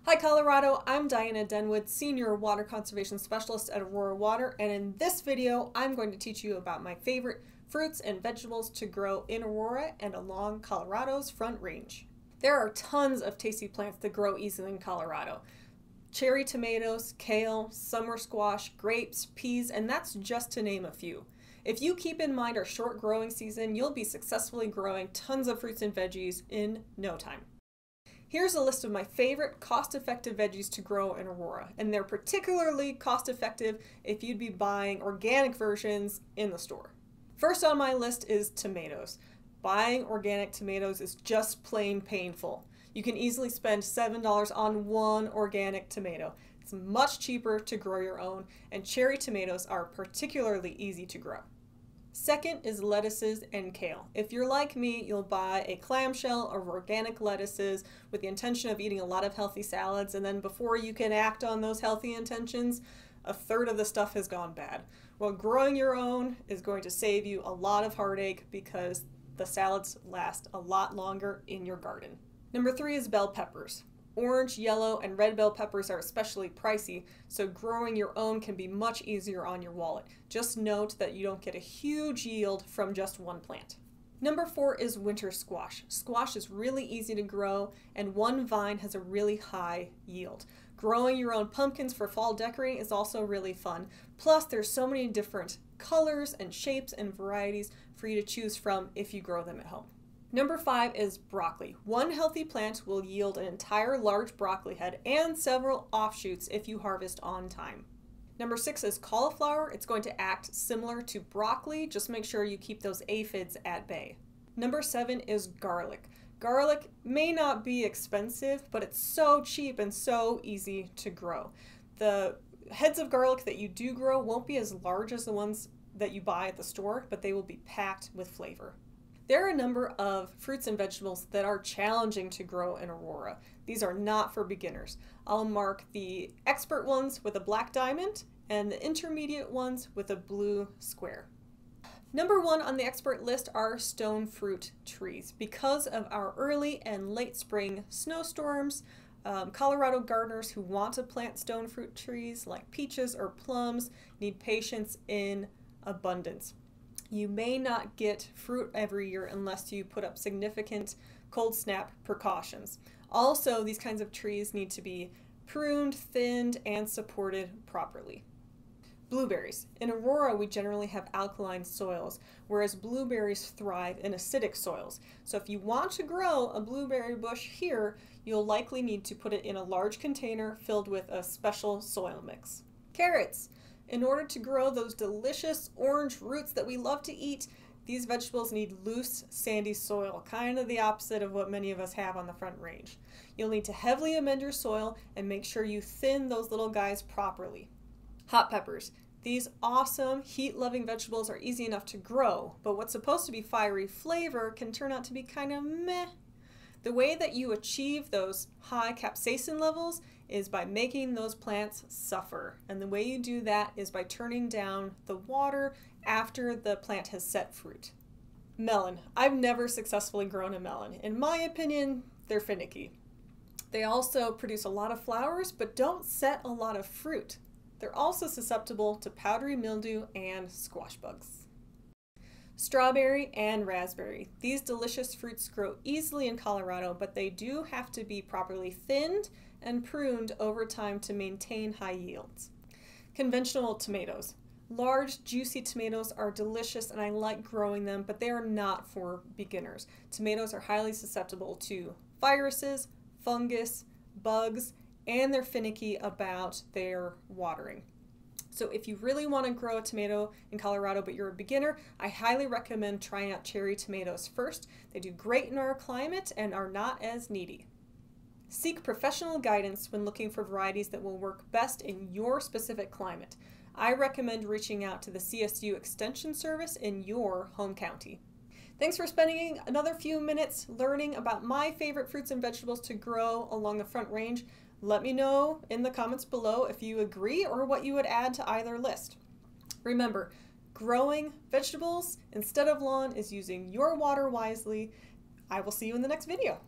Hi Colorado, I'm Diana Denwood, Senior Water Conservation Specialist at Aurora Water, and in this video I'm going to teach you about my favorite fruits and vegetables to grow in Aurora and along Colorado's Front Range. There are tons of tasty plants that grow easily in Colorado. Cherry tomatoes, kale, summer squash, grapes, peas, and that's just to name a few. If you keep in mind our short growing season, you'll be successfully growing tons of fruits and veggies in no time. Here's a list of my favorite cost-effective veggies to grow in Aurora, and they're particularly cost-effective if you'd be buying organic versions in the store. First on my list is tomatoes. Buying organic tomatoes is just plain painful. You can easily spend $7 on one organic tomato. It's much cheaper to grow your own, and cherry tomatoes are particularly easy to grow. Second is lettuces and kale. If you're like me, you'll buy a clamshell of organic lettuces with the intention of eating a lot of healthy salads, and then before you can act on those healthy intentions, a third of the stuff has gone bad. Well, growing your own is going to save you a lot of heartache because the salads last a lot longer in your garden. Number 3 is bell peppers. Orange, yellow, and red bell peppers are especially pricey, so growing your own can be much easier on your wallet. Just note that you don't get a huge yield from just one plant. Number 4 is winter squash. Squash is really easy to grow, and one vine has a really high yield. Growing your own pumpkins for fall decorating is also really fun. Plus, there's so many different colors and shapes and varieties for you to choose from if you grow them at home. Number 5 is broccoli. One healthy plant will yield an entire large broccoli head and several offshoots if you harvest on time. Number 6 is cauliflower. It's going to act similar to broccoli, just make sure you keep those aphids at bay. Number 7 is garlic. Garlic may not be expensive, but it's so cheap and so easy to grow. The heads of garlic that you do grow won't be as large as the ones that you buy at the store, but they will be packed with flavor. There are a number of fruits and vegetables that are challenging to grow in Aurora. These are not for beginners. I'll mark the expert ones with a black diamond and the intermediate ones with a blue square. Number 1 on the expert list are stone fruit trees. Because of our early and late spring snowstorms, Colorado gardeners who want to plant stone fruit trees like peaches or plums need patience in abundance. You may not get fruit every year unless you put up significant cold snap precautions. Also, these kinds of trees need to be pruned, thinned, and supported properly. Blueberries. In Aurora, we generally have alkaline soils, whereas blueberries thrive in acidic soils. So if you want to grow a blueberry bush here, you'll likely need to put it in a large container filled with a special soil mix. Carrots. In order to grow those delicious orange roots that we love to eat, these vegetables need loose, sandy soil, kind of the opposite of what many of us have on the Front Range. You'll need to heavily amend your soil and make sure you thin those little guys properly. Hot peppers. These awesome, heat-loving vegetables are easy enough to grow, but what's supposed to be fiery flavor can turn out to be kind of meh. The way that you achieve those high capsaicin levels is by making those plants suffer. And the way you do that is by turning down the water after the plant has set fruit. Melon. I've never successfully grown a melon. In my opinion, they're finicky. They also produce a lot of flowers, but don't set a lot of fruit. They're also susceptible to powdery mildew and squash bugs. Strawberry and raspberry. These delicious fruits grow easily in Colorado, but they do have to be properly thinned and pruned over time to maintain high yields. Conventional tomatoes. Large, juicy tomatoes are delicious and I like growing them, but they are not for beginners. Tomatoes are highly susceptible to viruses, fungus, bugs, and they're finicky about their watering. So if you really want to grow a tomato in Colorado but you're a beginner, I highly recommend trying out cherry tomatoes first. They do great in our climate and are not as needy. Seek professional guidance when looking for varieties that will work best in your specific climate. I recommend reaching out to the CSU Extension Service in your home county. Thanks for spending another few minutes learning about my favorite fruits and vegetables to grow along the Front Range. Let me know in the comments below if you agree or what you would add to either list. Remember, growing vegetables instead of lawn is using your water wisely. I will see you in the next video.